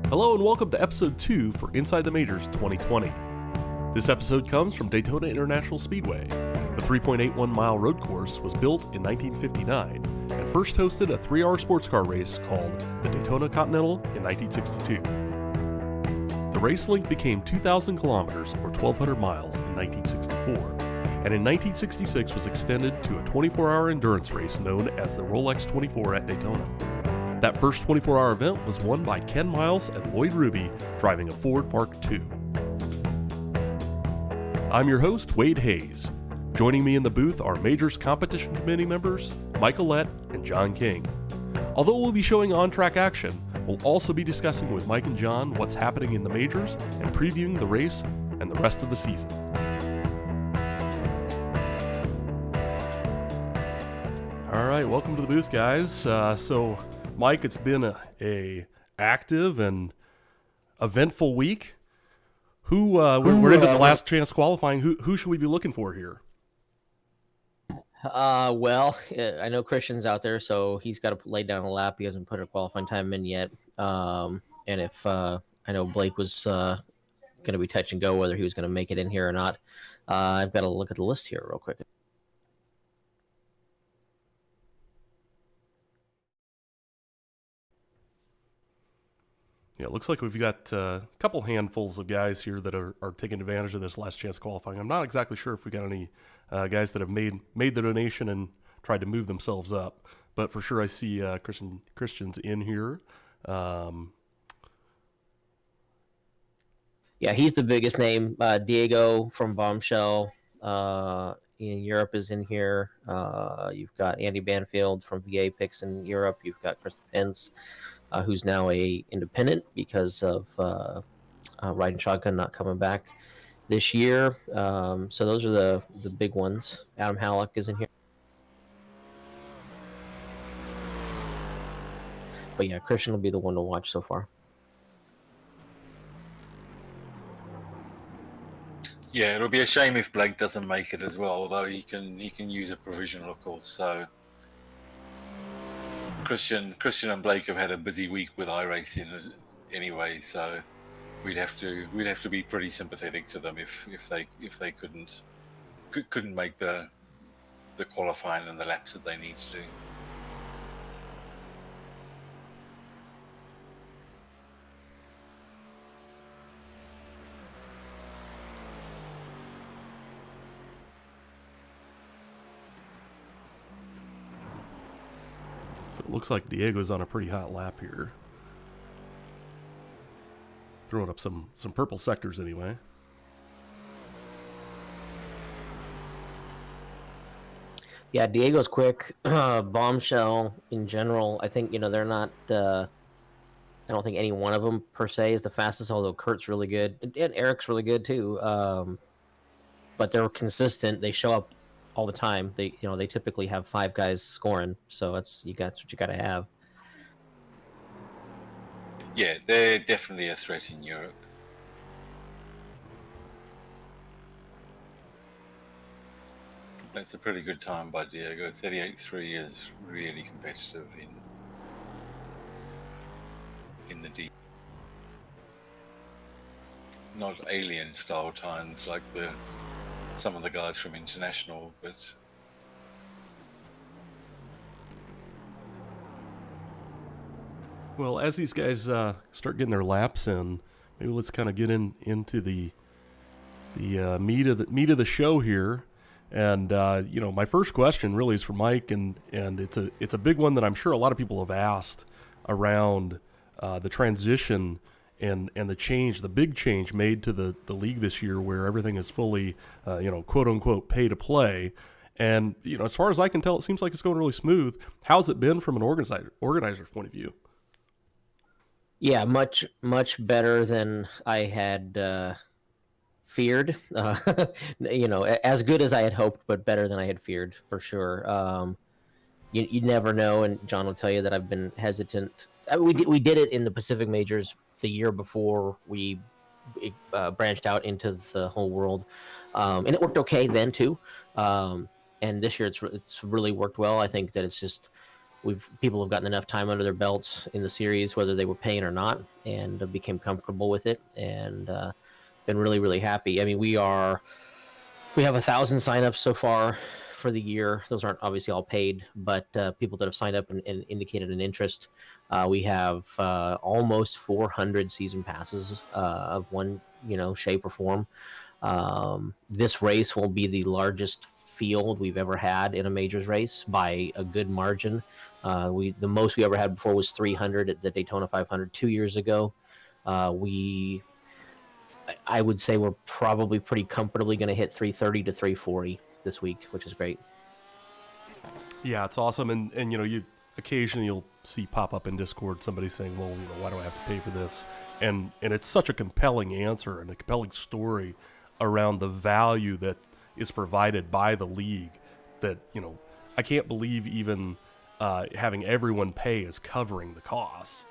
Hello and welcome to episode 2 for Inside the Majors 2020. This episode comes from Daytona International Speedway. The 3.81 mile road course was built in 1959 and first hosted a 3-hour sports car race called the Daytona Continental in 1962. The race length became 2,000 kilometers or 1,200 miles in 1964, and in 1966 was extended to a 24-hour endurance race known as the Rolex 24 at Daytona. That first 24-hour event was won by Ken Miles and Lloyd Ruby driving a Ford Mark II. I'm your host, Wade Hayes. Joining me in the booth are Majors Competition Committee members Mike Ouellette and John King. Although we'll be showing on-track action, we'll also be discussing with Mike and John what's happening in the Majors and previewing the race and the rest of the season. All right, welcome to the booth, guys. Mike, it's been a active and eventful week. We're into the last chance qualifying. Who should we be looking for here? I know Christian's out there, so he's got to lay down a lap. He hasn't put a qualifying time in yet. And if I know Blake was going to be touch and go whether he was going to make it in here or not. I've got to look at the list here real quick. Yeah, it looks like we've got a couple handfuls of guys here that are taking advantage of this last chance qualifying. I'm not exactly sure if we got any guys that have made the donation and tried to move themselves up, but for sure I see Christian's in here. Yeah, he's the biggest name. Diego from Bombshell in Europe is in here. You've got Andy Banfield from VA Picks in Europe. You've got Chris Pence, who's now a independent because of Riding Shotgun not coming back this year. So those are the big ones. Adam Halleck is in here. But yeah, Christian will be the one to watch so far. Yeah, it'll be a shame if Blake doesn't make it as well, although he can use a provisional, of course. So Christian and Blake have had a busy week with iRacing anyway, so we'd have to be pretty sympathetic to them if they couldn't make the qualifying and the laps that they need to do. So it looks like Diego's on a pretty hot lap here. Throwing up some purple sectors anyway. Yeah, Diego's quick. Bombshell in general, I think, they're not... I don't think any one of them per se is the fastest, although Kurt's really good. And Eric's really good too. But they're consistent. They show up all the time. They typically have 5 guys scoring, so that's what you got to have. Yeah, they're definitely a threat in Europe. That's a pretty good time by Diego. 38.3 is really competitive in the D. Not alien style times like some of the guys from International, but well, as these guys start getting their laps in, maybe let's kind of get into the meat of the show here. And my first question really is for Mike, and it's a big one that I'm sure a lot of people have asked around the transition and the big change made to the league this year, where everything is fully quote unquote pay to play. And as far as I can tell, it seems like it's going really smooth. How's it been from an organizer's point of view? Yeah, much better than I had feared. As good as I had hoped, but better than I had feared for sure. You never know, and John will tell you that I've been hesitant. We did it in the Pacific Majors the year before we branched out into the whole world, and it worked okay then too. And this year it's really worked well. I think that it's just people have gotten enough time under their belts in the series, whether they were paying or not, and became comfortable with it, and been really, really happy. I mean, we have 1,000 signups so far for the year. Those aren't obviously all paid, but people that have signed up and indicated an interest. We have almost 400 season passes of one, shape or form. This race will be the largest field we've ever had in a majors race by a good margin. The most we ever had before was 300 at the Daytona 500 2 years ago. I would say we're probably pretty comfortably going to hit 330 to 340 this week, which is great. Yeah, it's awesome. And you occasionally you'll see pop up in Discord somebody saying, well, why do I have to pay for this? And it's such a compelling answer and a compelling story around the value that is provided by the league that, I can't believe even having everyone pay is covering the costs.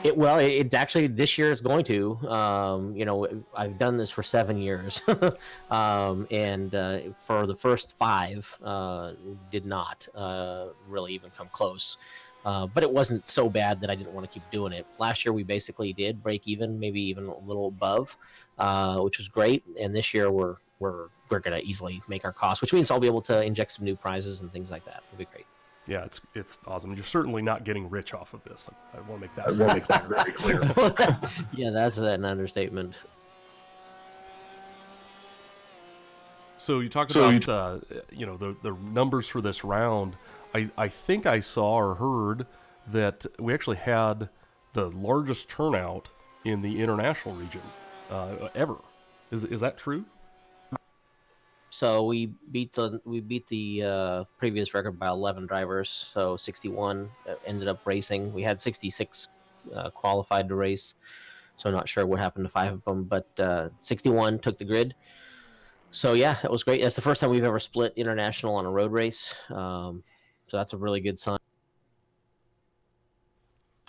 It actually, this year it's going to. I've done this for 7 years, and for the first 5, did not really even come close. But it wasn't so bad that I didn't want to keep doing it. Last year we basically did break even, maybe even a little above, which was great. And this year we're going to easily make our costs, which means I'll be able to inject some new prizes and things like that. It'll be great. Yeah, it's awesome. You're certainly not getting rich off of this. I want to make that very clear. Yeah, that's an understatement. So you talked about the numbers for this round. I think I saw or heard that we actually had the largest turnout in the international region ever. Is that true? So we beat the previous record by 11 drivers. So 61 ended up racing. We had 66 qualified to race. So I'm not sure what happened to 5 of them, but 61 took the grid. So yeah, it was great. That's the first time we've ever split international on a road race. So that's a really good sign.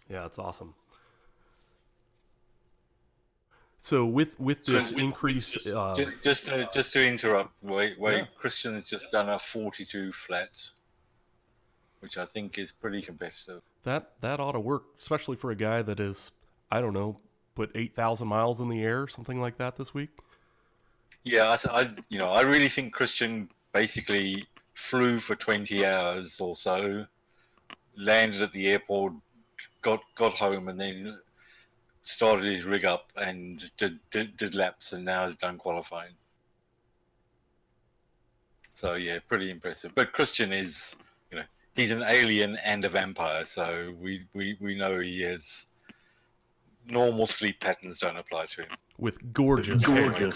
Yeah, that's awesome. So with this increase, just to interrupt, wait, yeah. Christian's just done a 42 flat, which I think is pretty competitive. That ought to work, especially for a guy that is, I don't know, put 8,000 miles in the air, something like that this week. Yeah, I really think Christian basically flew for 20 hours or so, landed at the airport, got home, and then started his rig up and did laps, and now is done qualifying. So yeah, pretty impressive. But Christian is, he's an alien and a vampire, so we know he has normal sleep patterns don't apply to him. With gorgeous hair.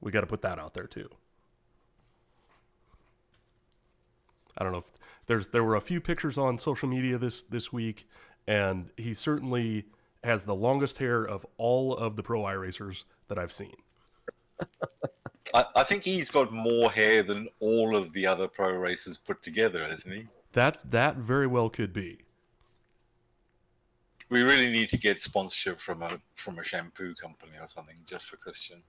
We got to put that out there too. I don't know if there were a few pictures on social media this week, and he certainly has the longest hair of all of the pro iRacers that I've seen. I think he's got more hair than all of the other pro racers put together, hasn't he? That very well could be. We really need to get sponsorship from a shampoo company or something just for Christian.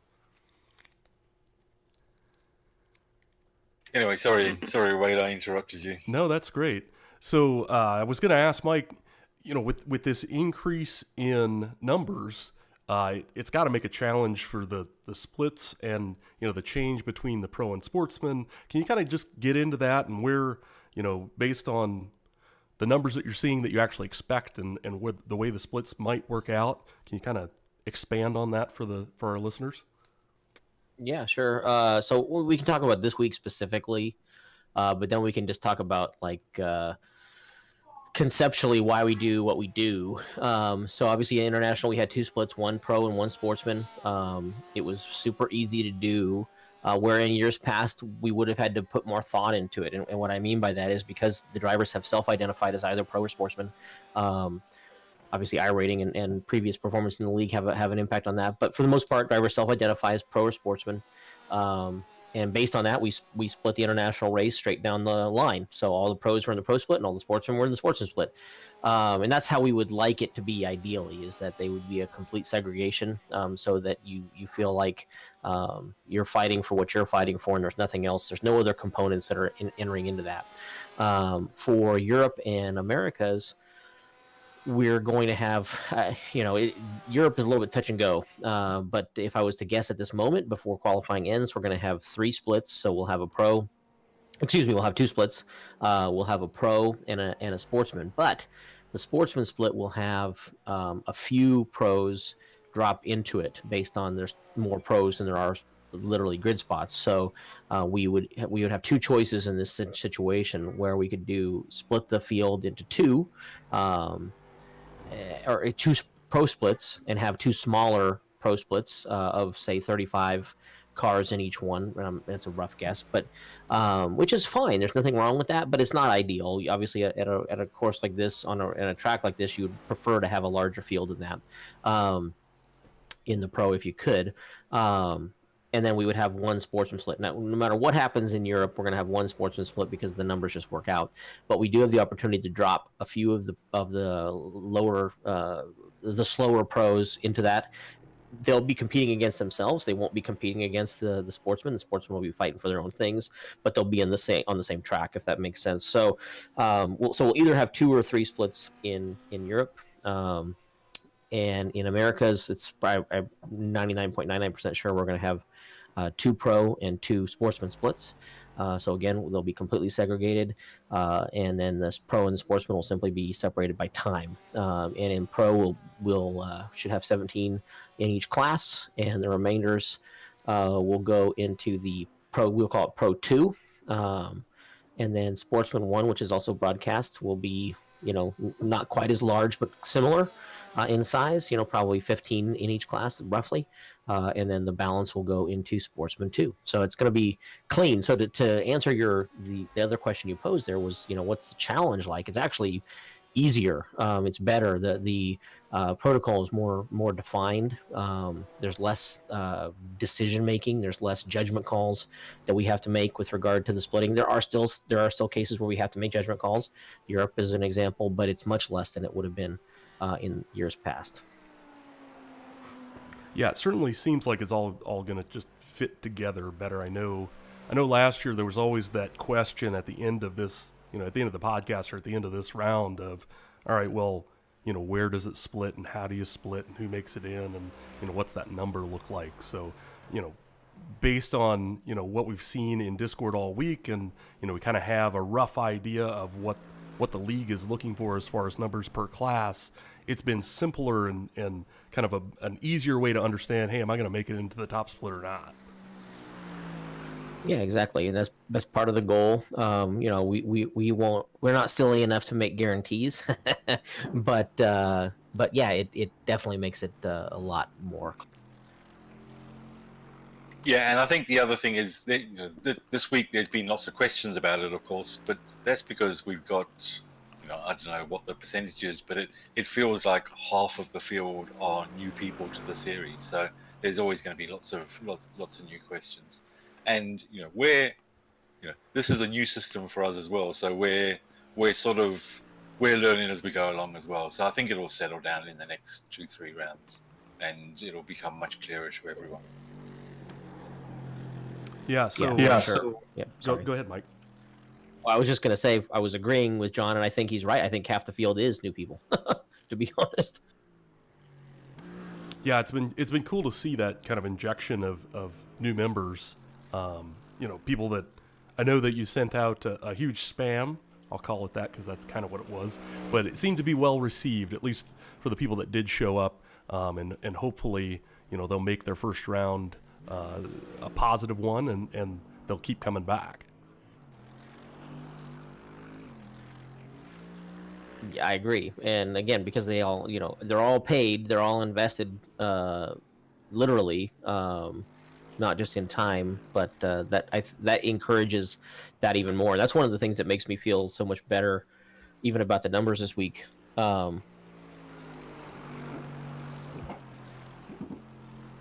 Anyway, sorry, Wade, I interrupted you. No, that's great. So I was going to ask Mike, with this increase in numbers, it's got to make a challenge for the splits and, the change between the pro and sportsman. Can you kind of just get into that and where, based on the numbers that you're seeing that you actually expect and where the way the splits might work out, can you kind of expand on that for our listeners? Yeah, sure. So we can talk about this week specifically, but then we can just talk about conceptually why we do what we do. So obviously in international we had 2 splits, 1 pro and 1 sportsman. It was super easy to do, where in years past we would have had to put more thought into it. And what I mean by that is because the drivers have self-identified as either pro or sportsman. Obviously iRating and previous performance in the league have an impact on that. But for the most part, drivers self-identify as pro or sportsman. and based on that, we split the international race straight down the line. So all the pros were in the pro split, and all the sportsmen were in the sportsman split. And that's how we would like it to be ideally, is that they would be a complete segregation, so that you feel like you're fighting for what you're fighting for, and there's nothing else. There's no other components that are entering into that. For Europe and Americas, we're going to have, Europe is a little bit touch and go. But if I was to guess at this moment, before qualifying ends, we're going to have 3 splits. So we'll have we'll have 2 splits. We'll have a pro and a sportsman. But the sportsman split will have a few pros drop into it based on there's more pros than there are literally grid spots. So we would have 2 choices in this situation, where we could split the field into 2. Or 2 pro splits, and have 2 smaller pro splits of, say, 35 cars in each one. That's a rough guess, but which is fine. There's nothing wrong with that, but it's not ideal. Obviously, at a course like this, on a track like this, you would prefer to have a larger field than that in the pro if you could. And then we would have 1 sportsman split. Now, no matter what happens in Europe, we're going to have 1 sportsman split because the numbers just work out. But we do have the opportunity to drop a few of the lower, the slower pros into that. They'll be competing against themselves. They won't be competing against the sportsmen. The sportsmen will be fighting for their own things, but they'll be on the same track, if that makes sense. So, we'll either have 2 or 3 splits in Europe. And in Americas, I'm 99.99% sure we're going to have 2 pro and 2 sportsman splits. So again, they'll be completely segregated, and then this pro and the sportsman will simply be separated by time. And in pro, we'll should have 17 in each class, and the remainders will go into the pro. We'll call it Pro 2, and then Sportsman 1, which is also broadcast, will be not quite as large but similar in size, probably 15 in each class roughly, and then the balance will go into Sportsman 2. So it's going to be clean. So to answer the other question you posed there was, what's the challenge like? It's actually easier. It's better. The protocol is more defined. There's less decision making. There's less judgment calls that we have to make with regard to the splitting. There are still cases where we have to make judgment calls. Europe is an example, but it's much less than it would have been in years past. Yeah, it certainly seems like it's all going to just fit together better. I know last year there was always that question at the end of this, at the end of the podcast or at the end of this round of, all right, well, where does it split and how do you split and who makes it in and, what's that number look like? So, based on, what we've seen in Discord all week and, we kind of have a rough idea of what the league is looking for as far as numbers per class, it's been simpler and kind of an easier way to understand, hey, am I going to make it into the top split or not? Yeah, exactly, and that's part of the goal. We're not silly enough to make guarantees, but yeah, it definitely makes it a lot more. Yeah, and I think the other thing is that, this week there's been lots of questions about it, of course, but that's because we've got, I don't know what the percentage is, but it feels like half of the field are new people to the series, so there's always going to be lots of new questions. And this is a new system for us as well, so we're learning as we go along as well. So I think it'll settle down in the next 2-3 rounds, and it'll become much clearer to everyone. Yeah. So Sure. Yeah. Go ahead, Mike. Well, I was just going to say I was agreeing with John, and I think he's right. I think half the field is new people, to be honest. Yeah, it's been cool to see that kind of injection of new members. People that I know that you sent out a huge spam. I'll call it that because that's kind of what it was. But it seemed to be well received, at least for the people that did show up. And hopefully, they'll make their first round a positive one, and they'll keep coming back. Yeah, I agree. And again, because they all, they're all paid, they're all invested, literally, not just in time, but that encourages that even more. That's one of the things that makes me feel so much better, even about the numbers this week.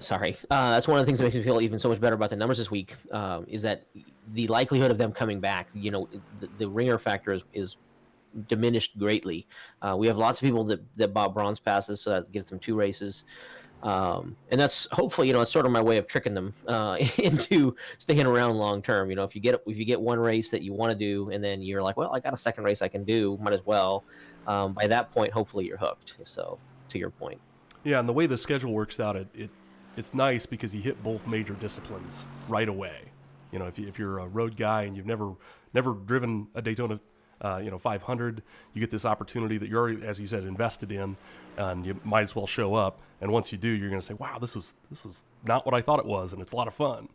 Sorry. That's one of the things that makes me feel even so much better about the numbers this week. Is that the likelihood of them coming back? The ringer factor is diminished greatly. We have lots of people that bought bronze passes, so that gives them 2 races. And that's hopefully, it's sort of my way of tricking them into sticking around long term. If you get one race that you want to do, and then you're like, well, I got a second race I can do, might as well. By that point, hopefully you're hooked. So to your point. Yeah, and the way the schedule works out, it's nice because you hit both major disciplines right away. If you're a road guy and you've never driven a Daytona 500, you get this opportunity that you're already, as you said, invested in, and you might as well show up. And once you do, you're going to say, wow, this is not what I thought it was, and it's a lot of fun.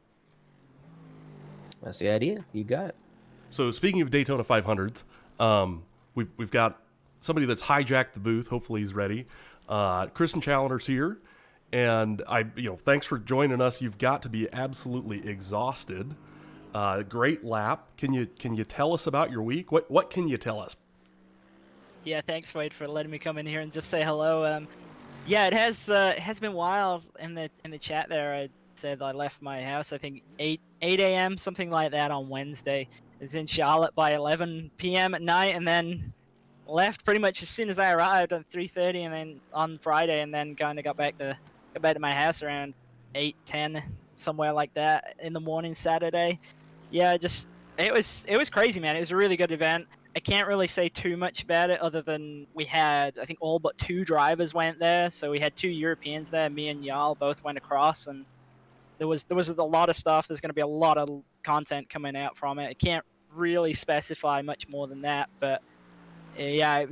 That's the idea. You got it. So speaking of Daytona 500s, we've got somebody that's hijacked the booth. Hopefully he's ready. Kristen Challenger's here, and thanks for joining us. You've got to be absolutely exhausted. Great lap. Can you tell us about your week? What can you tell us? Yeah, thanks, Wade, for letting me come in here and just say hello. Yeah, it has been wild in the chat there. I said I left my house, I think 8 a.m., something like that, on Wednesday. I was in Charlotte by 11 p.m. at night, and then left pretty much as soon as I arrived at 3:30, and then on Friday, and then kind of got back to my house around 8:10, somewhere like that, in the morning Saturday. Yeah, it was crazy, man. It was a really good event. I can't really say too much about it other than we had, I think, all but 2 drivers went there. So we had 2 Europeans there. Me and Jarl both went across, and there was a lot of stuff. There's going to be a lot of content coming out from it. I can't really specify much more than that, but yeah, it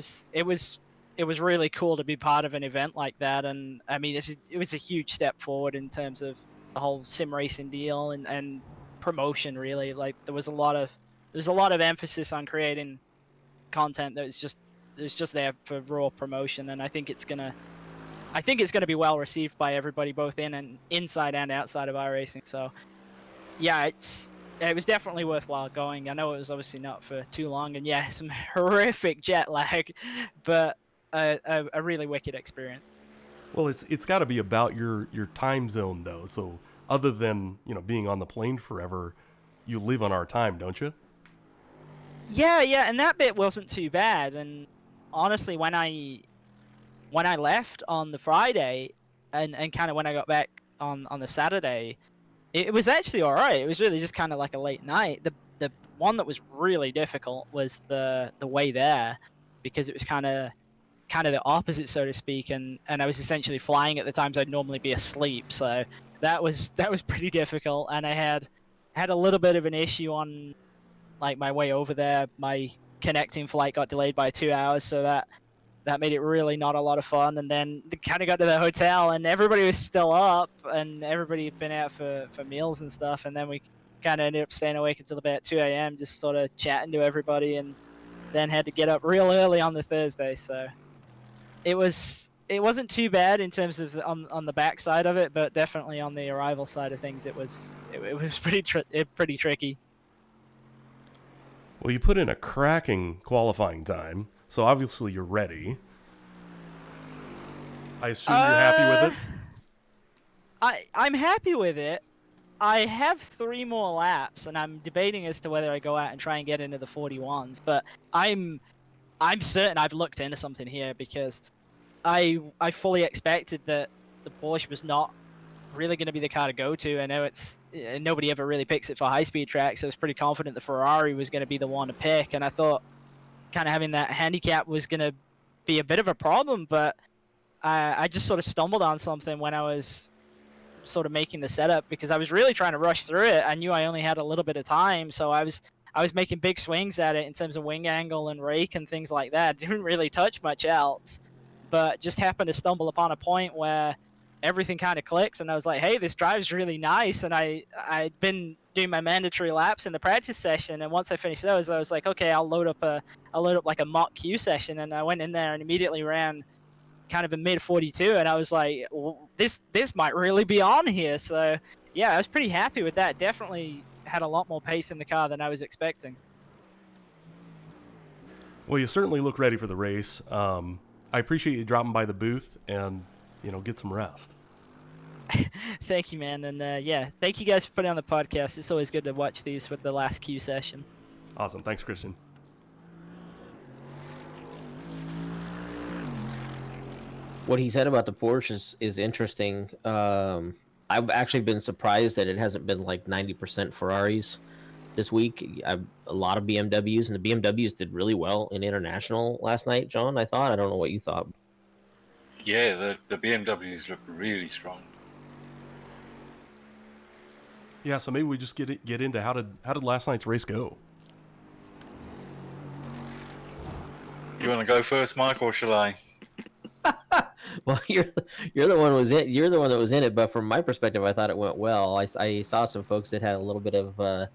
was really cool to be part of an event like that. And I mean, it was a huge step forward in terms of the whole sim racing deal and promotion. Really, like there was a lot of emphasis on creating content that was just there for raw promotion, and I think it's gonna be well received by everybody, both inside and outside of iRacing. So yeah, it was definitely worthwhile going. I know it was obviously not for too long, and yeah, some horrific jet lag, but a really wicked experience. Well, it's got to be about your time zone, though. So other than being on the plane forever, you live on our time, don't you? Yeah, and that bit wasn't too bad. And honestly, when I left on the Friday, and kind of when I got back on the Saturday, it was actually all right. It was really just kind of like a late night. The one that was really difficult was the way there, because it was kind of the opposite, so to speak, and I was essentially flying at the times I'd normally be asleep. So that was pretty difficult, and I had a little bit of an issue on like my way over there. My connecting flight got delayed by 2 hours, so that made it really not a lot of fun. And then kind of got to the hotel, and everybody was still up, and everybody had been out for meals and stuff. And then we kind of ended up staying awake until about 2 a.m. just sort of chatting to everybody, and then had to get up real early on the Thursday. So it wasn't too bad in terms of on the back side of it, but definitely on the arrival side of things, it was pretty tricky. Well, you put in a cracking qualifying time, so obviously you're ready. I assume you're happy with it? I'm happy with it. I have 3 more laps, and I'm debating as to whether I go out and try and get into the 41s. But I'm certain I've looked into something here, because I fully expected that the Porsche was not really going to be the car to go to. I know nobody ever really picks it for high-speed tracks, so I was pretty confident the Ferrari was going to be the one to pick, and I thought kind of having that handicap was going to be a bit of a problem. But I just sort of stumbled on something when I was sort of making the setup, because I was really trying to rush through it. I knew I only had a little bit of time, so I was making big swings at it in terms of wing angle and rake and things like that. Didn't really touch much else, but just happened to stumble upon a point where everything kind of clicked, and I was like, hey, this drive's really nice. And I'd been doing my mandatory laps in the practice session, and once I finished those, I was like, okay, I'll load up like a mock Q session. And I went in there and immediately ran kind of a mid 42, and I was like, well, this might really be on here. So yeah, I was pretty happy with that. Definitely had a lot more pace in the car than I was expecting. Well, you certainly look ready for the race. I appreciate you dropping by the booth and get some rest. Thank you, man, and yeah, thank you guys for putting on the podcast. It's always good to watch these with the last Q session. Awesome. Thanks, Christian. What he said about the Porsche is interesting. I've actually been surprised that it hasn't been like 90% Ferraris this week. A lot of BMWs, and the BMWs did really well in international last night, John. I thought. I don't know what you thought. Yeah, the BMWs look really strong. Yeah, so maybe we just get into how did last night's race go? You want to go first, Mike, or shall I? Well, you're the one you're the one that was in it, but from my perspective, I thought it went well. I saw some folks that had a little bit of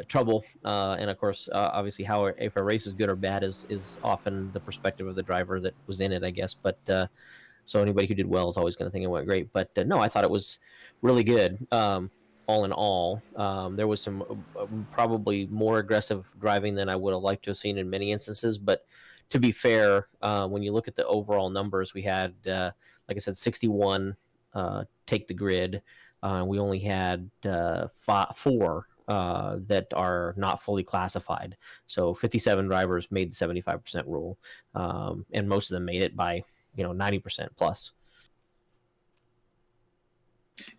trouble, and of course, obviously, how if a race is good or bad is often the perspective of the driver that was in it, I guess. But so anybody who did well is always going to think it went great. But no, I thought it was really good. All in all, there was some probably more aggressive driving than I would have liked to have seen in many instances. But to be fair, when you look at the overall numbers, we had, like I said, 61 take the grid. We only had four that are not fully classified. So 57 drivers made the 75% rule, and most of them made it by 90% plus.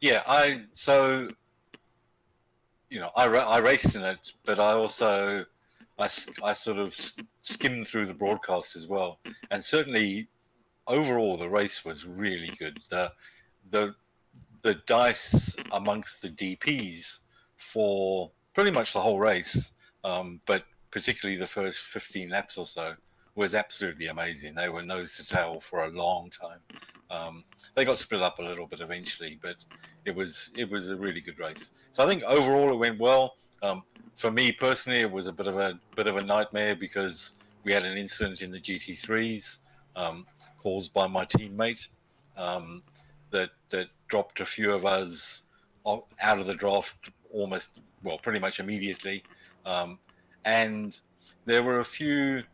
Yeah, I raced in it, but I sort of skimmed through the broadcast as well, and certainly overall the race was really good. The dice amongst the DPs for pretty much the whole race, but particularly the first 15 laps or so, was absolutely amazing. They were nose to tail for a long time. They got split up a little bit eventually, but it was a really good race. So I think overall it went well. For me personally, it was a bit of a nightmare because we had an incident in the GT3s caused by my teammate that dropped a few of us out of the draft pretty much immediately, and there were a few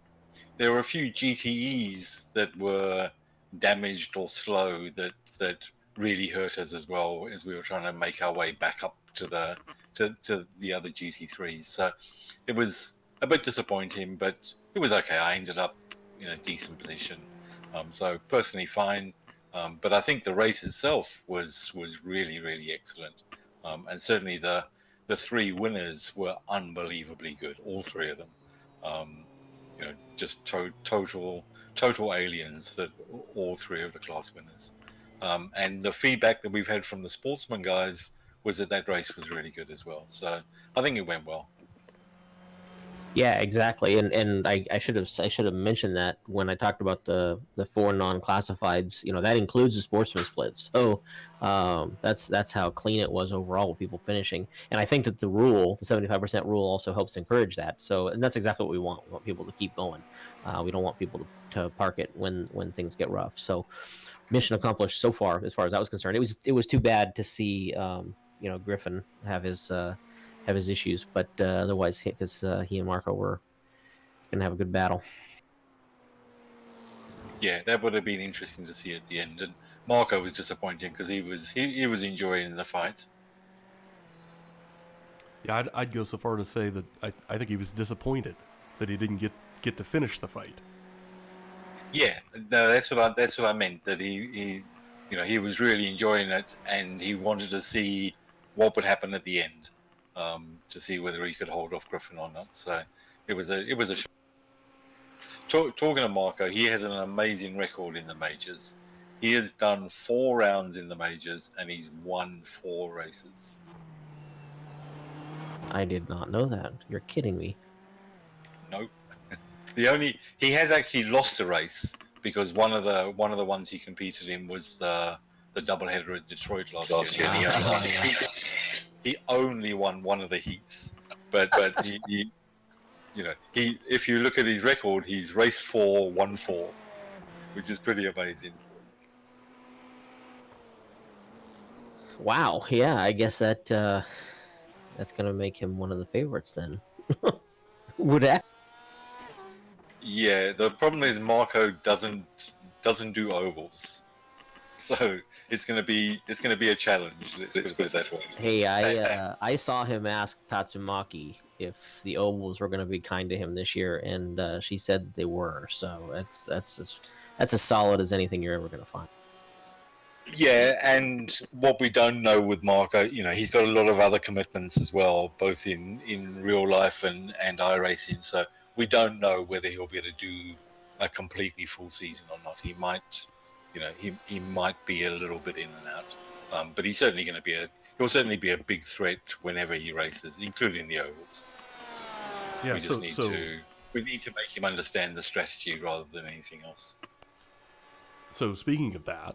GTEs that were damaged or slow that really hurt us as well as we were trying to make our way back up to the other GT3s. So it was a bit disappointing, but it was okay. I ended up in a decent position, so personally fine. But I think the race itself was really, really excellent, and certainly the three winners were unbelievably good. All three of them. Just total aliens, that all three of the class winners. And the feedback that we've had from the sportsman guys was that race was really good as well. So I think it went well. Yeah, exactly. And I should have mentioned that when I talked about the four non-classifieds. That includes the sportsman splits. So that's how clean it was overall with people finishing. And I think that the 75% rule, also helps encourage that. So, and that's exactly what we want. We want people to keep going. We don't want people to park it when things get rough. So, mission accomplished so far as that was concerned. It was too bad to see Griffin have his issues, but otherwise, because he and Marco were gonna have a good battle. Yeah, that would have been interesting to see at the end. And Marco was disappointing because he was enjoying the fight. Yeah, I'd go so far to say that I think he was disappointed that he didn't get to finish the fight. Yeah, no, that's what I meant. That he was really enjoying it, and he wanted to see what would happen at the end, to see whether he could hold off Griffin or not. So it was a. Talking to Marco, he has an amazing record in the majors. He has done 4 rounds in the majors, and he's won 4 races. I did not know that. You're kidding me. Nope. He has actually lost a race because one of the ones he competed in was the doubleheader at Detroit last year. He only won one of the heats, but he if you look at his record, he's raced 4, won 4, which is pretty amazing. Wow. Yeah, I guess that's gonna make him one of the favorites then. Would that? Yeah, the problem is Marco doesn't do ovals. So it's going to be a challenge. Let's put it that way. Hey, I saw him ask Tatsumaki if the ovals were going to be kind to him this year, and she said that they were. So that's as solid as anything you're ever going to find. Yeah, and what we don't know with Marco, he's got a lot of other commitments as well, both in real life and iRacing. So we don't know whether he'll be able to do a completely full season or not. He might, he might be a little bit in and out, but he's certainly going to he'll certainly be a big threat whenever he races, including the ovals. Yeah, we just need to make him understand the strategy rather than anything else. So speaking of that,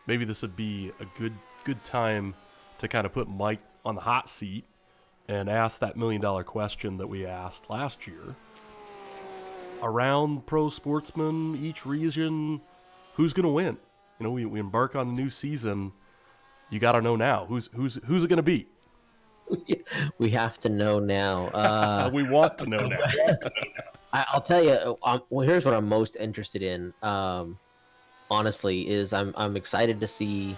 maybe this would be a good time to kind of put Mike on the hot seat and ask that $1 million question that we asked last year. Around pro sportsmen, each region, who's going to win? We embark on a new season. You got to know now who's it going to be. We have to know now. We want to know now. I'll tell you. Well, here's what I'm most interested in. Honestly, is I'm excited to see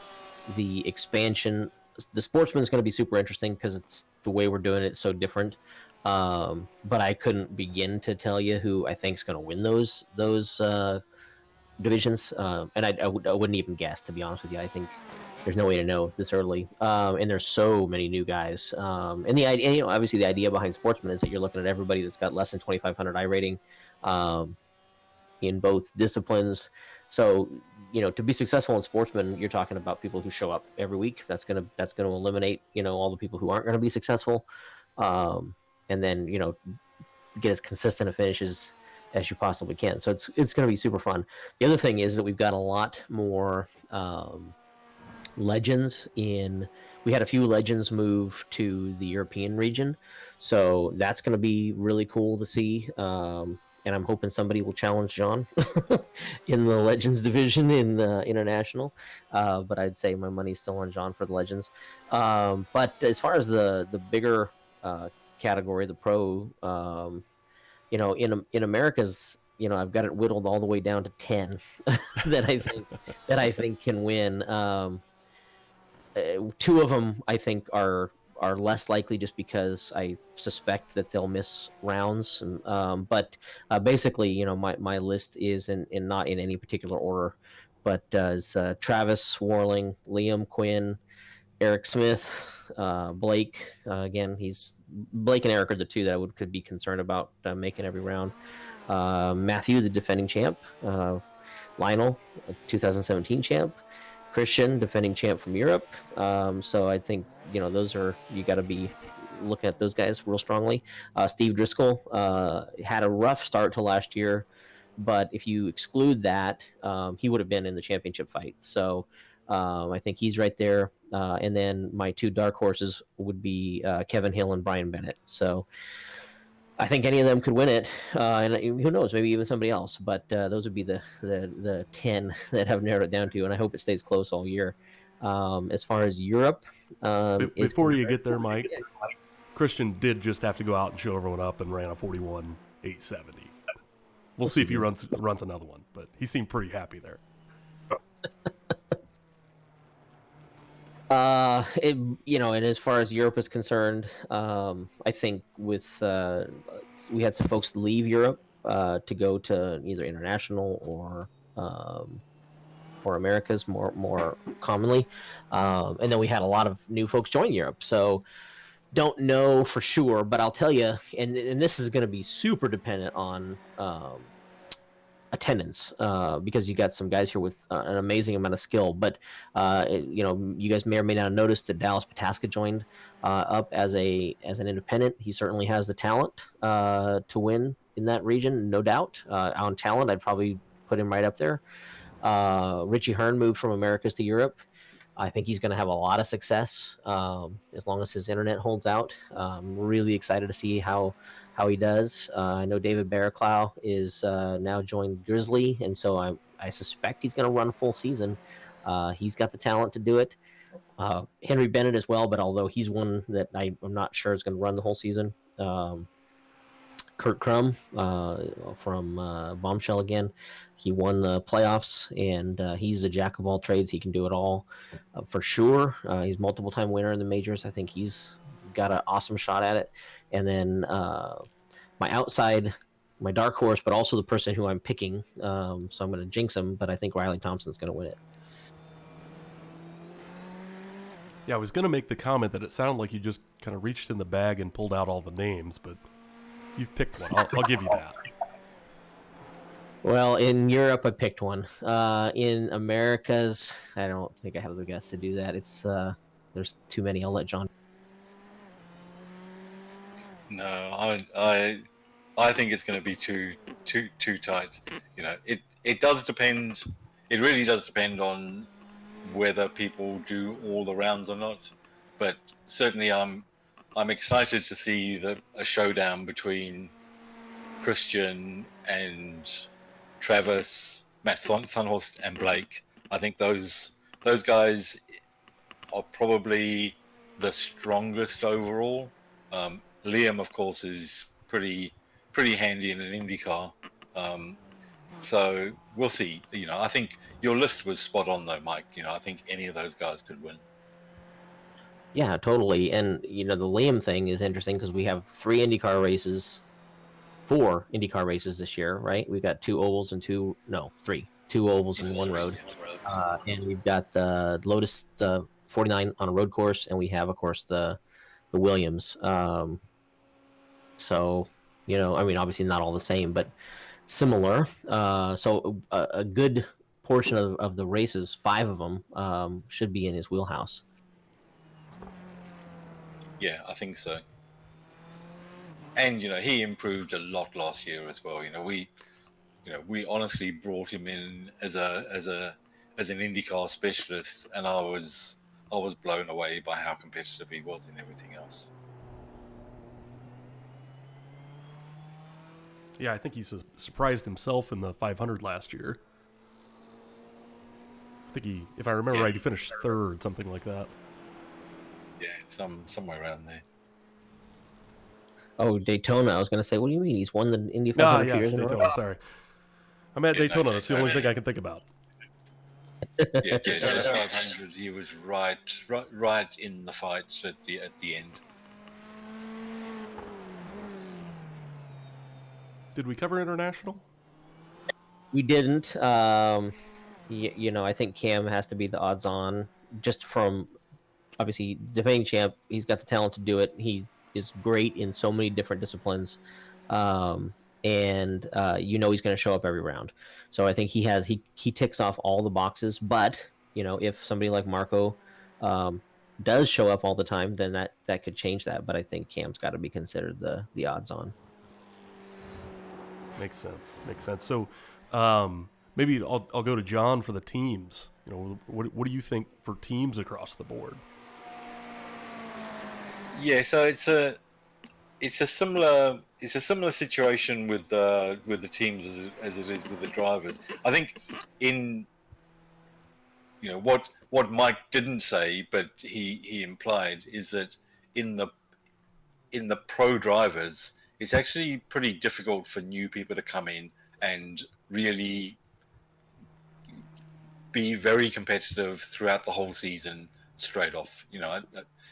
the expansion. The sportsman is going to be super interesting because it's the way we're doing it so different. But I couldn't begin to tell you who I think is going to win those divisions, and I wouldn't even guess, to be honest with you. I think there's no way to know this early, and there's so many new guys. And the idea, obviously, the idea behind sportsman is that you're looking at everybody that's got less than 2,500 I rating in both disciplines. So, to be successful in sportsman, you're talking about people who show up every week. That's gonna eliminate, all the people who aren't gonna be successful, and then get as consistent a finishes as you possibly can. So it's gonna be super fun. The other thing is that we've got a lot more legends in. We had a few legends move to the European region, so that's gonna be really cool to see. And I'm hoping somebody will challenge John in the Legends division in International. But I'd say my money's still on John for the Legends. But as far as the bigger category, the Pro, in America's, I've got it whittled all the way down to 10 that I think can win. Two of them I think are less likely just because I suspect that they'll miss rounds. But basically, my list is in not in any particular order, but is Travis Warling, Liam Quinn, Eric Smith, Blake. Again, Blake and Eric are the two that I could be concerned about making every round. Matthew, the defending champ. Lionel, 2017 champ. Christian, defending champ from Europe. So I think those are, you got to be looking at those guys real strongly. Steve Driscoll had a rough start to last year, but if you exclude that, he would have been in the championship fight. So I think he's right there. And then my two dark horses would be Kevin Hill and Brian Bennett. So I think any of them could win it, and who knows, maybe even somebody else. But those would be the 10 that I've narrowed it down to, and I hope it stays close all year. As far as Europe, before you get there, Mike, Christian did just have to go out and show everyone up and ran a 41.870. We'll see if he runs another one, but he seemed pretty happy there. And as far as Europe is concerned, I think with we had some folks leave Europe to go to either international or Americas more commonly, and then we had a lot of new folks join Europe. So don't know for sure, but I'll tell you, and this is going to be super dependent on attendance, because you got some guys here with an amazing amount of skill. But you guys may or may not have noticed that Dallas Pataska joined up as an independent. He certainly has the talent to win in that region, no doubt. On talent, I'd probably put him right up there. Richie Hearn moved from Americas to Europe. I think he's going to have a lot of success as long as his internet holds out. I'm really excited to see how he does. I know David Barraclough is now joined Grizzly, and so I suspect he's going to run a full season. He's got the talent to do it. Henry Bennett as well, but although he's one that I'm not sure is going to run the whole season. Kurt Crum from Bombshell again. he won the playoffs, and he's a jack of all trades. He can do it all for sure. He's multiple time winner in the majors. I think he's got an awesome shot at it. And then my outside, my dark horse, but also the person who I'm picking. So I'm going to jinx him, but I think Riley Thompson's going to win it. Yeah, I was going to make the comment that it sounded like you just kind of reached in the bag and pulled out all the names, but you've picked one. I'll give you that. Well, in Europe, I picked one. In Americas, I don't think I have the guts to do that. It's there's too many. I'll let John. No, I think it's going to be too tight. You know, it does depend. It really does depend on whether people do all the rounds or not. But certainly, I'm excited to see a showdown between Christian and Travis, Matt Sunhorst, and Blake. I think those guys are probably the strongest overall. Liam, of course, is pretty handy in an IndyCar. So we'll see. You know, I think your list was spot on, though, Mike. You know, I think any of those guys could win. Yeah, totally. And the Liam thing is interesting because we have 4 IndyCar races this year, right? We've got 2 ovals and 3 ovals and 1 road. And we've got the Lotus 49 on a road course, and we have, of course, the Williams. So, I mean, obviously not all the same, but similar. So a good portion of the races, 5 of them, should be in his wheelhouse. Yeah, I think so. And he improved a lot last year as well. We honestly brought him in as an IndyCar specialist, and I was blown away by how competitive he was in everything else. Yeah, I think he surprised himself in the 500 last year. I think if I remember right, he finished 3rd, something like that. Yeah, somewhere around there. Oh, Daytona. I was going to say, what do you mean? He's won the Indy 500 years in a row? Daytona, sorry. I'm at Daytona. That's the only thing I can think about. Yeah, Daytona 500, he was right in the fights at the end. Did we cover international? We didn't. I think Cam has to be the odds-on, just from obviously defending champ. He's got the talent to do it. He is great in so many different disciplines, and he's going to show up every round. So I think he ticks off all the boxes. But if somebody like Marco does show up all the time, then that could change that. But I think Cam's got to be considered the odds-on. Makes sense. So maybe I'll go to John for the teams. What do you think for teams across the board? Yeah, so it's a similar situation with the teams as it is with the drivers. I think what Mike didn't say, but he implied, is that in the pro drivers, it's actually pretty difficult for new people to come in and really be very competitive throughout the whole season straight off.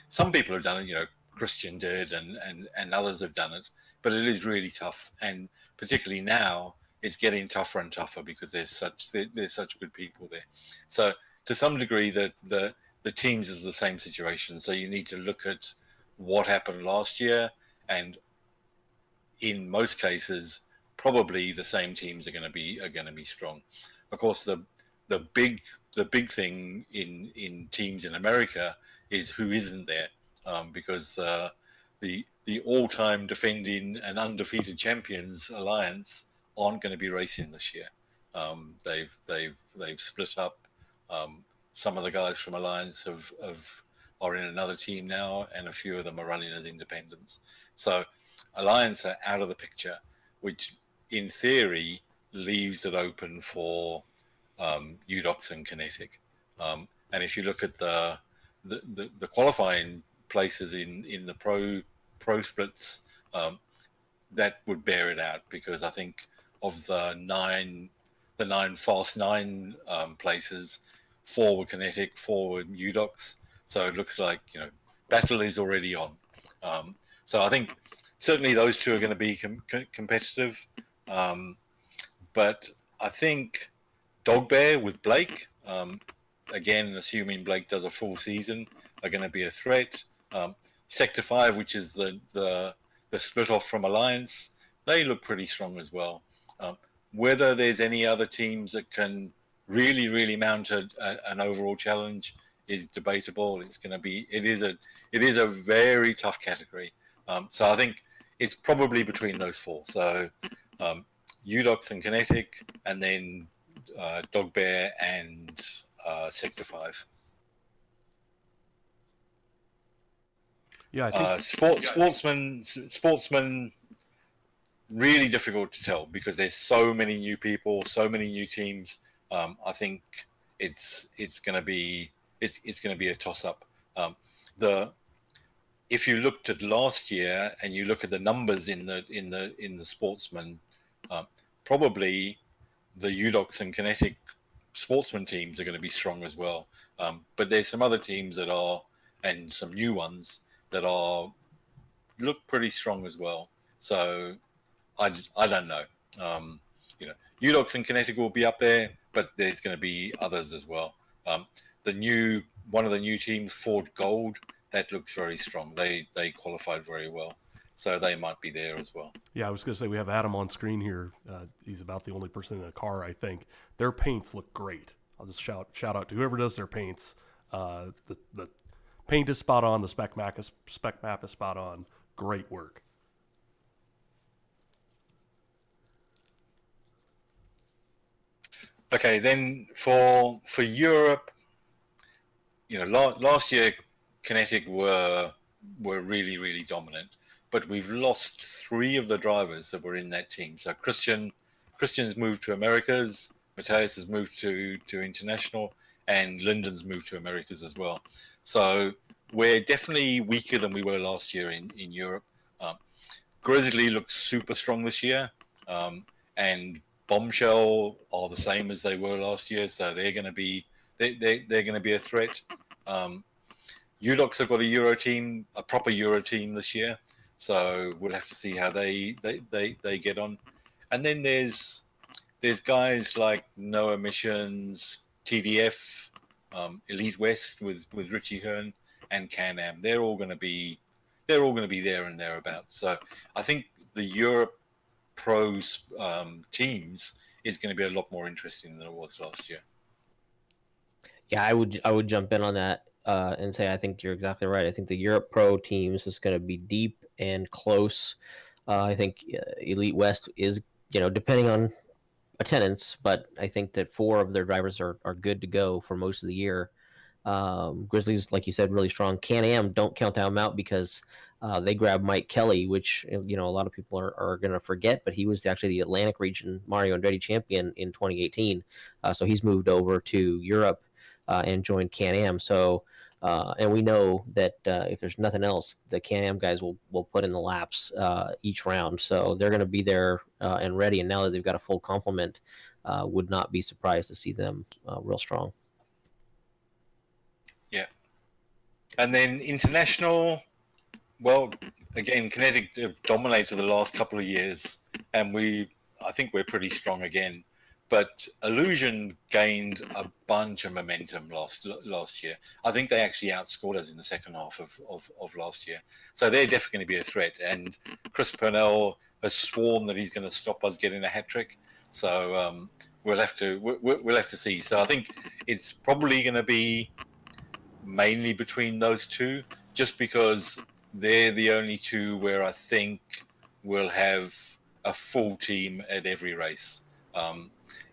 Some people have done it, Christian did, and others have done it, but it is really tough. And particularly now, it's getting tougher and tougher because there's such good people there. So to some degree, the teams is the same situation. So you need to look at what happened last year, and in most cases, probably the same teams are going to be strong. Of course, the big thing in teams in America is who isn't there, because the all-time defending and undefeated champions Alliance aren't going to be racing this year. They've split up. Some of the guys from Alliance are in another team now, and a few of them are running as independents. So Alliance are out of the picture, which in theory leaves it open for UDOX and Kinetic. And if you look at the qualifying places in the pro splits, that would bear it out, because I think of the 9 nine Fast Nine places. 4 were Kinetic, 4 were UDOX. So it looks like battle is already on. So I think certainly those two are going to be competitive. But I think Dog Bear with Blake, again, assuming Blake does a full season, are going to be a threat. Sector 5, which is the split off from Alliance, they look pretty strong as well. Whether there's any other teams that can really mount an overall challenge is debatable. It is a very tough category. So I think it's probably between those 4. So UDOX and Kinetic, and then Dog Bear and Sector 5. Yeah, I think Sportsman, really difficult to tell because there's so many new people, so many new teams. I think it's going to be a toss up. If you looked at last year and you look at the numbers in the Sportsman, probably the UDOX and Kinetic Sportsman teams are going to be strong as well. But there's some other teams that are, and some new ones that look pretty strong as well. So I don't know. UDOX and Kinetic will be up there, but there's going to be others as well. One of the new teams, Ford Gold, that looks very strong. They qualified very well, so they might be there as well. Yeah, I was going to say we have Adam on screen here. He's about the only person in a car, I think. Their paints look great. I'll just shout out to whoever does their paints. The paint is spot on. The spec map is spot on. Great work. Okay, then for Europe, last year Kinetic were really dominant, but we've lost 3 of the drivers that were in that team. So Christian's moved to Americas, Mateus has moved to international, and Lyndon's moved to Americas as well. So we're definitely weaker than we were last year in Europe. Grizzly looks super strong this year, and Bombshell are the same as they were last year, so they're going to be a threat. UDOX have got a proper Euro team this year, so we'll have to see how they get on. And then there's guys like No Emissions, TDF, Elite West with Richie Hearn, and Can-Am. They're all going to be there and thereabouts. So I think the Europe Pros teams is going to be a lot more interesting than it was last year. Yeah, I would jump in on that and say I think you're exactly right. I think the Europe Pro teams is going to be deep and close. I think Elite West is, depending on attendance, but I think that 4 of their drivers are good to go for most of the year. Grizzlies, like you said, really strong. Can-Am, don't count them out because they grabbed Mike Kelly, which a lot of people are going to forget, but he was actually the Atlantic region Mario Andretti champion in 2018. So he's moved over to Europe and joined Can-Am. So and we know that if there's nothing else, the Can-Am guys will put in the laps each round. So they're going to be there and ready. And now that they've got a full complement, would not be surprised to see them real strong. Yeah. And then international, well, again, Kinetic have dominated the last couple of years, and I think we're pretty strong again. But Illusion gained a bunch of momentum last year. I think they actually outscored us in the second half of last year. So they're definitely going to be a threat. And Chris Purnell has sworn that he's going to stop us getting a hat trick. So we'll have to see. So I think it's probably going to be mainly between those 2, just because they're the only 2 where I think we'll have a full team at every race.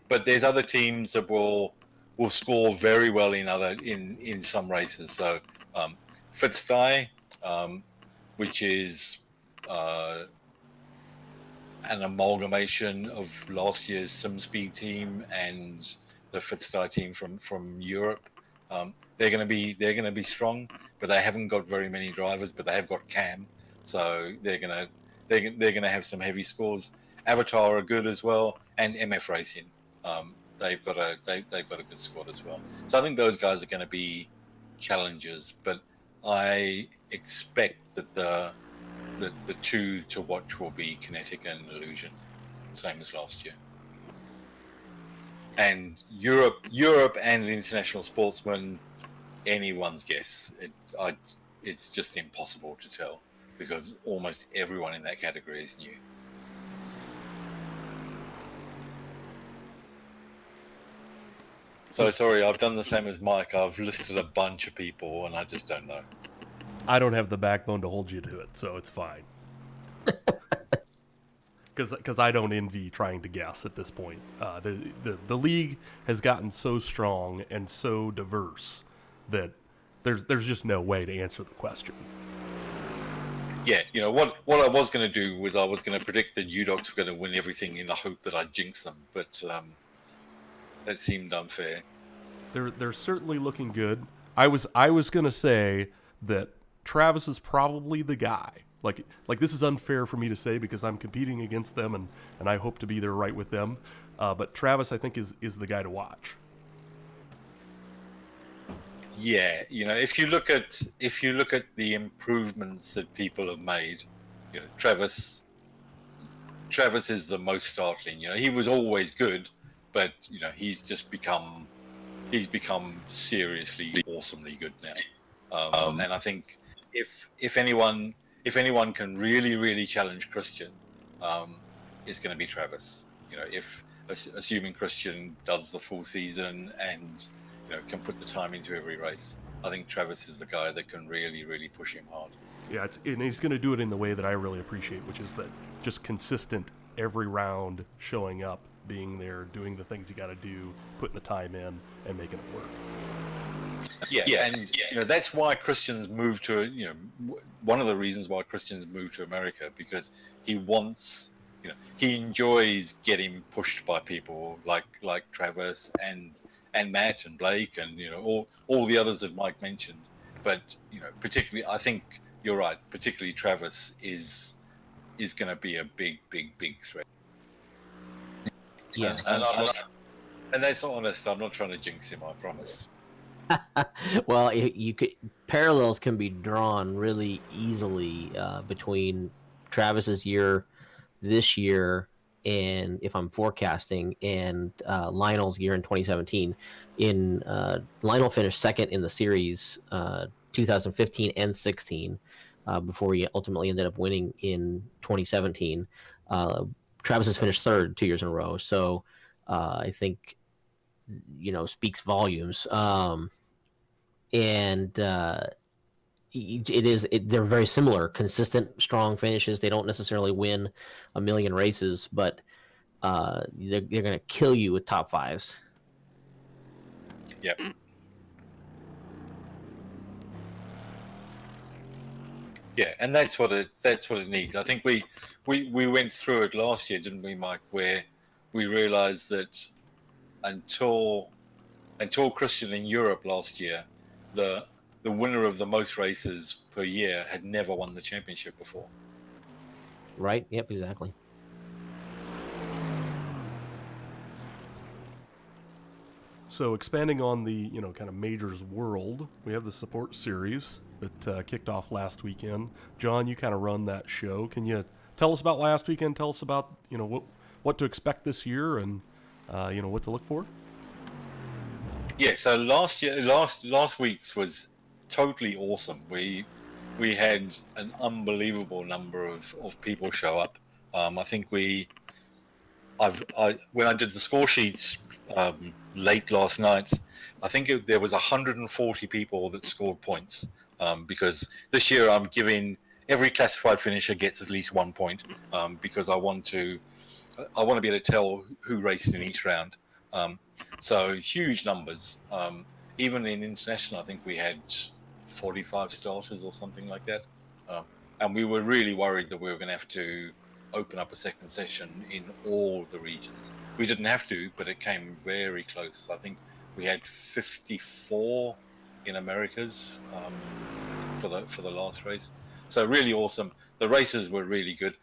But there's other teams that will score very well in some races. So Fitzsty, which is an amalgamation of last year's SimSpeed team and the Fitzsty team from Europe. They're going to be strong, but they haven't got very many drivers. But they have got Cam, so they're going to have some heavy scores. Avatar are good as well, and MF Racing. they've got a good squad as well. So I think those guys are going to be challengers, but I expect that the two to watch will be Kinetic and Illusion, same as last year. And Europe and International Sportsman, anyone's guess. It's just impossible to tell because almost everyone in that category is new. So sorry, I've done the same as Mike. I've listed a bunch of people and I just don't know. I don't have the backbone to hold you to it, so it's fine. Because I don't envy trying to guess at this point. The league has gotten so strong and so diverse that there's just no way to answer the question. Yeah, you know what I was going to do was I was going to predict that UDocs were going to win everything in the hope that I'd jinx them, but that seemed unfair. They're certainly looking good. I was going to say that Travis is probably the guy. Like this is unfair for me to say because I'm competing against them and I hope to be there right with them. But Travis, I think, is the guy to watch. Yeah, you know, if you look at the improvements that people have made, you know, Travis is the most startling. You know, he was always good, but you know, he's become seriously awesomely good now. And I think if anyone can really challenge Christian, it's going to be Travis. You know, assuming Christian does the full season and you know can put the time into every race, I think Travis is the guy that can really push him hard. Yeah, and he's going to do it in the way that I really appreciate, which is that just consistent every round, showing up, being there, doing the things you got to do, putting the time in, and making it work. Yeah, and you know that's why Christian's moved to one of the reasons why Christian's moved to America, because he wants, you know, he enjoys getting pushed by people like Travis and Matt and Blake and you know all the others that Mike mentioned. But you know, particularly, I think you're right. Particularly Travis is going to be a big threat. Yeah, and that's honest. I'm not trying to jinx him. I promise. well, you could parallels can be drawn really easily between Travis's year this year and if I'm forecasting and Lionel's year in 2017. Lionel finished second in the series 2015 and 16 before he ultimately ended up winning in 2017. Travis has finished third 2 years in a row, so I think speaks volumes. And they're very similar, consistent, strong finishes. They don't necessarily win a million races, but they're going to kill you with top fives. Yep. Yeah, and that's what it needs. I think we went through it last year, didn't we, Mike? Where we realized that until Christian in Europe last year, the winner of the most races per year had never won the championship before. Right? Yep, exactly. So expanding on the kind of majors world, we have the support series that kicked off last weekend. John, you kind of run that show. Can you tell us about last weekend? Tell us about what to expect this year and what to look for. Yeah, so last week's was totally awesome. We had an unbelievable number of people show up. I think when I did the score sheets late last night, I think there was 140 people that scored points because this year I'm giving every classified finisher gets at least 1 point because I want to be able to tell who raced in each round. So huge numbers. Even in international, I think we had 45 starters or something like that. And we were really worried that we were going to have to open up a second session in all the regions. We didn't have to, but it came very close. I think we had 54 in Americas for the last race. So really awesome. The races were really good.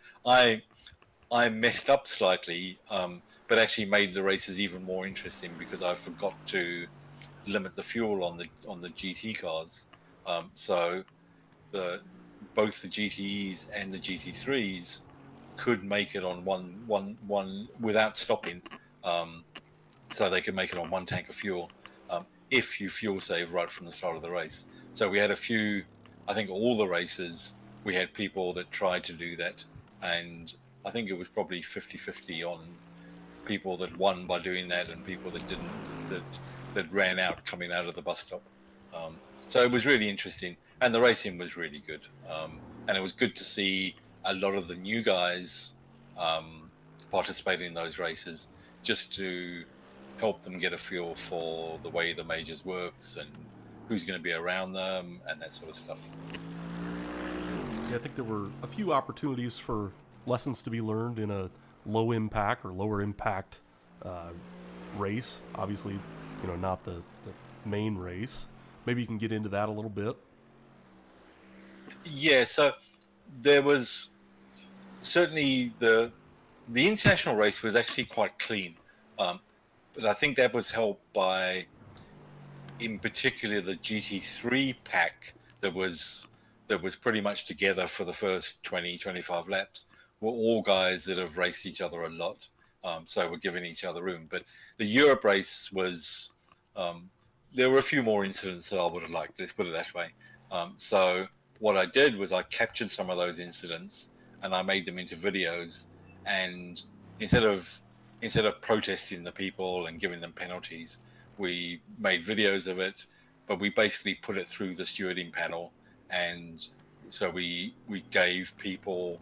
I messed up slightly, but actually made the races even more interesting because I forgot to limit the fuel on the GT cars. So both the GTEs and the GT3s could make it on one without stopping. So they could make it on one tank of fuel if you fuel save right from the start of the race. So we had a few, I think all the races, we had people that tried to do that. And I think it was probably 50-50 on people that won by doing that and people that didn't, that ran out coming out of the bus stop. So it was really interesting. And the racing was really good. And it was good to see a lot of the new guys participating in those races just to help them get a feel for the way the majors works and who's going to be around them and that sort of stuff. Yeah, I think there were a few opportunities for lessons to be learned in a low impact or lower impact race. Obviously, not the main race. Maybe you can get into that a little bit. Yeah, so there was certainly the international race was actually quite clean. But I think that was helped by, in particular, the GT3 pack that was pretty much together for the first 20-25 laps were all guys that have raced each other a lot, so we're giving each other room. But the Europe race was there were a few more incidents that I would have liked, let's put it that way. So what I did was I captured some of those incidents and I made them into videos, and instead of protesting the people and giving them penalties, we made videos of it, but we basically put it through the stewarding panel. And so we gave people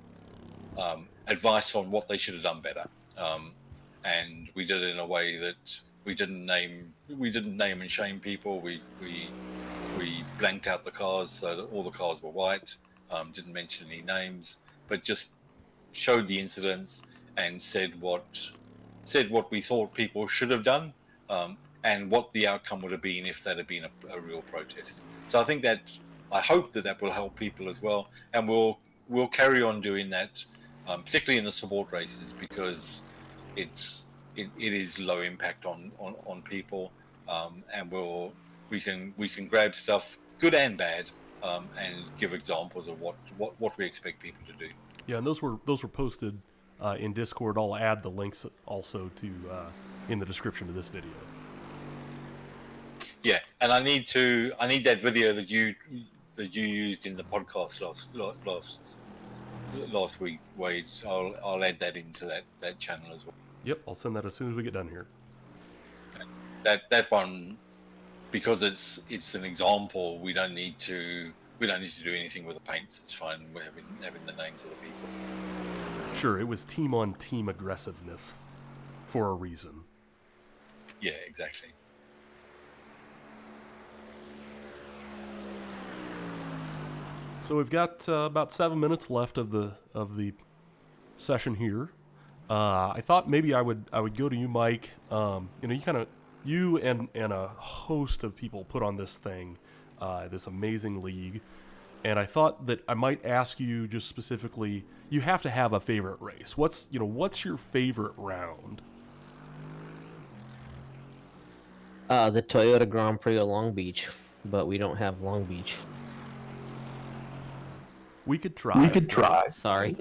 advice on what they should have done better. And we did it in a way that we didn't name and shame people. We blanked out the cars so that all the cars were white, didn't mention any names, but just showed the incidents and said what we thought people should have done, and what the outcome would have been if that had been a real protest. So I hope that will help people as well, and we'll carry on doing that, particularly in the support races, because it is low impact on people, and we can grab stuff good and bad, and give examples of what we expect people to do. Yeah, and those were posted in Discord. I'll add the links also to in the description of this video. Yeah, and I need that video that you used in the podcast last week, Wade. So I'll add that into that channel as well. Yep, I'll send that as soon as we get done here. That one, because it's an example, we don't need to do anything with the paints. It's fine. We're having the names of the people. Sure, it was team-on-team aggressiveness for a reason. Yeah, exactly. So we've got about 7 minutes left of the session here. I thought maybe I would go to you, Mike. You and a host of people put on this thing, this amazing league. And I thought that I might ask you just specifically, you have to have a favorite race. What's your favorite round? The Toyota Grand Prix of Long Beach, but we don't have Long Beach. We could try. Sorry,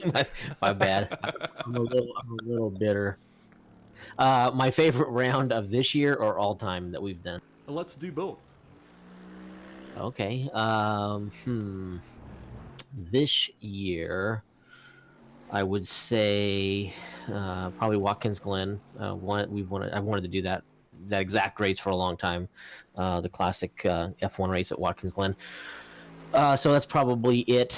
my bad. I'm a little bitter. My favorite round of this year or all time that we've done? Let's do both. Okay. This year, I would say probably Watkins Glen. I've wanted to do that exact race for a long time. The classic F1 race at Watkins Glen. So that's probably it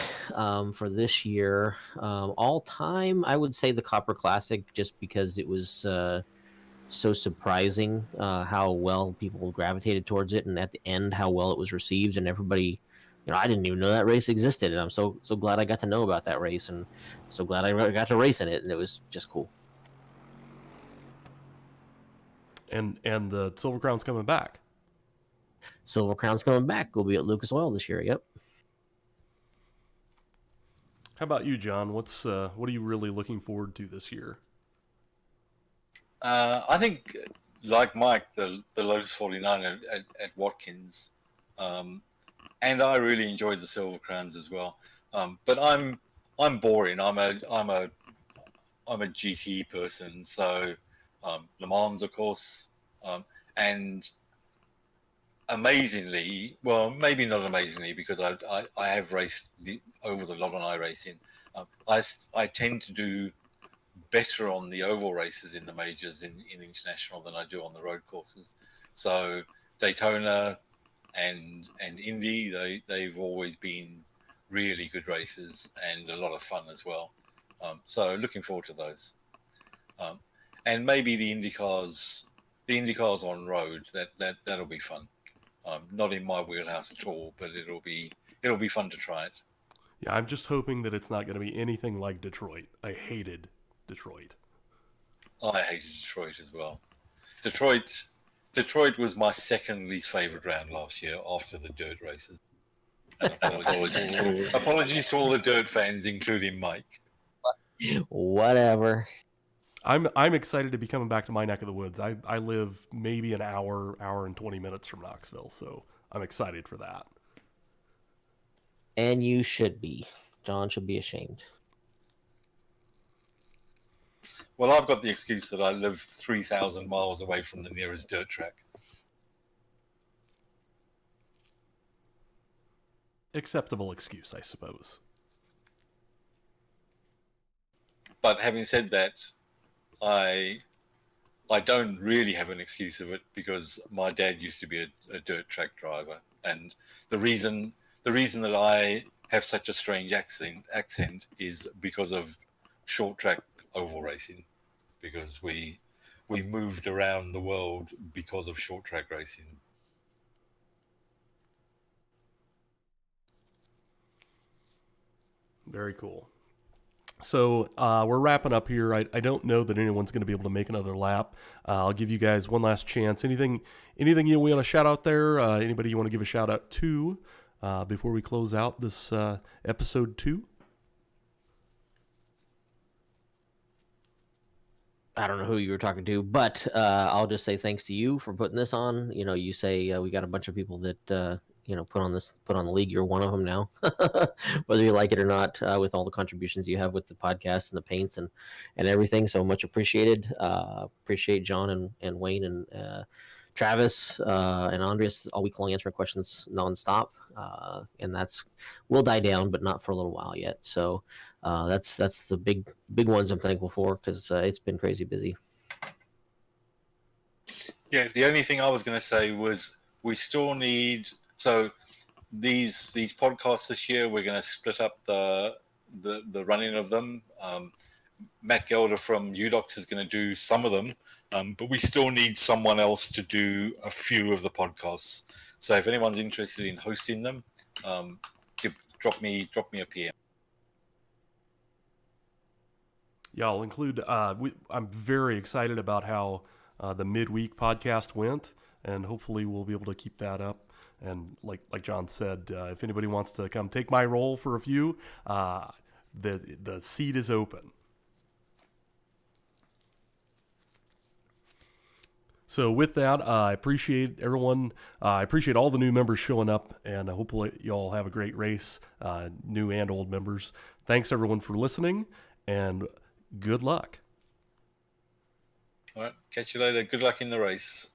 for this year. All time, I would say the Copper Classic, just because it was so surprising how well people gravitated towards it, and at the end how well it was received, and everybody, I didn't even know that race existed, and I'm so glad I got to know about that race, and so glad I got to race in it, and it was just cool. And the Silver Crown's coming back. Silver Crown's coming back. We'll be at Lucas Oil this year. Yep. How about you, John? What are you really looking forward to this year? I think, like Mike, the Lotus 49 at Watkins, and I really enjoyed the Silver Crowns as well. But I'm boring. I'm a GT person, so Le Mans, of course, and amazingly, well, maybe not amazingly, because I have raced over the lot on iRacing. I tend to do better on the oval races in the majors in international than I do on the road courses. So Daytona and Indy, they've always been really good races and a lot of fun as well. So looking forward to those. And maybe the IndyCars on road, that'll be fun. Not in my wheelhouse at all, but it'll be fun to try it. Yeah, I'm just hoping that it's not going to be anything like Detroit. I hated Detroit. I hated Detroit as well. Detroit was my second least favorite round last year after the dirt races. Apologies to all the dirt fans, including Mike. Whatever. I'm excited to be coming back to my neck of the woods. I live maybe an hour and 20 minutes from Knoxville, so I'm excited for that. And you should be. John should be ashamed. Well, I've got the excuse that I live 3,000 miles away from the nearest dirt track. Acceptable excuse, I suppose. But having said that, I don't really have an excuse of it, because my dad used to be a dirt track driver, and the reason that I have such a strange accent is because of short track oval racing, because we moved around the world because of short track racing. Very cool. So we're wrapping up here. I don't know that anyone's going to be able to make another lap. I'll give you guys one last chance. Anything you want to shout out there? Anybody you want to give a shout out to before we close out this episode 2? I don't know who you were talking to, but I'll just say thanks to you for putting this on. You know, you say we got a bunch of people that put on the league. You're one of them now, whether you like it or not. With all the contributions you have with the podcast and the paints and everything, so much appreciated. Appreciate John and Wayne and Travis and Andreas all week long answering questions nonstop, and will die down, but not for a little while yet. So that's the big ones I'm thankful for, because it's been crazy busy. Yeah, the only thing I was going to say was we still need, so these podcasts this year, we're going to split up the running of them. Matt Gelder from UDocs is going to do some of them, but we still need someone else to do a few of the podcasts. So if anyone's interested in hosting them, drop me a PM. Yeah, I'll include. I'm very excited about how the midweek podcast went, and hopefully we'll be able to keep that up. And like John said, if anybody wants to come take my role for a few, the seat is open. So with that, I appreciate everyone. I appreciate all the new members showing up, and hopefully you all have a great race, new and old members. Thanks everyone for listening, and good luck. All right, catch you later. Good luck in the race.